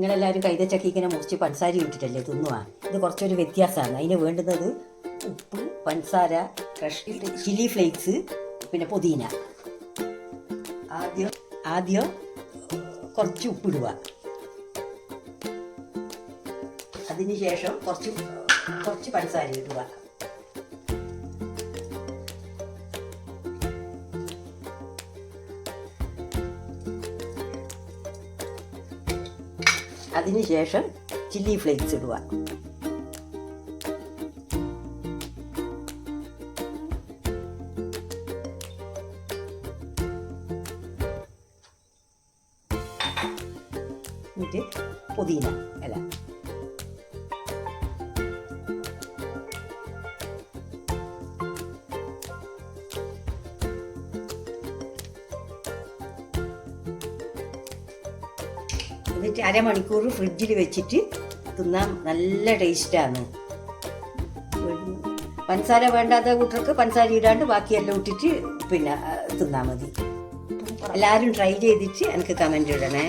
നിങ്ങളെല്ലാവരും കൈതച്ചക്ക ഇങ്ങനെ മുറിച്ച് പഞ്ചസാര ഇട്ടിട്ടല്ലേ തിന്നുക. ഇത് കുറച്ചൊരു വ്യത്യാസമാണ്. അതിന് വേണ്ടുന്നത് ഉപ്പ്, പഞ്ചസാര, ക്രഷ് ചില്ലി ഫ്ലേക്സ്, പിന്നെ പുതിന. ആദ്യം കുറച്ച് ഉപ്പിടുക. അതിന് ശേഷം കുറച്ച് പഞ്ചസാര ഇടുക. അതിന് ശേഷം ചില്ലി ഫ്ലേക്സ് ഇടുക. എന്നിട്ട് പുതിന ഇല. എന്നിട്ട് അരമണിക്കൂർ ഫ്രിഡ്ജിൽ വെച്ചിട്ട് തിന്നാൻ നല്ല ടേസ്റ്റാണ്. പഞ്ചസാര വേണ്ടാത്ത കൂട്ടർക്ക് പഞ്ചസാര ഇടാണ്ട് ബാക്കിയെല്ലാം ഇട്ടിട്ട് പിന്നെ തിന്നാൽ മതി. എല്ലാവരും ട്രൈ ചെയ്തിട്ട് എനിക്ക് കമൻറ്റ് ഇടണേ.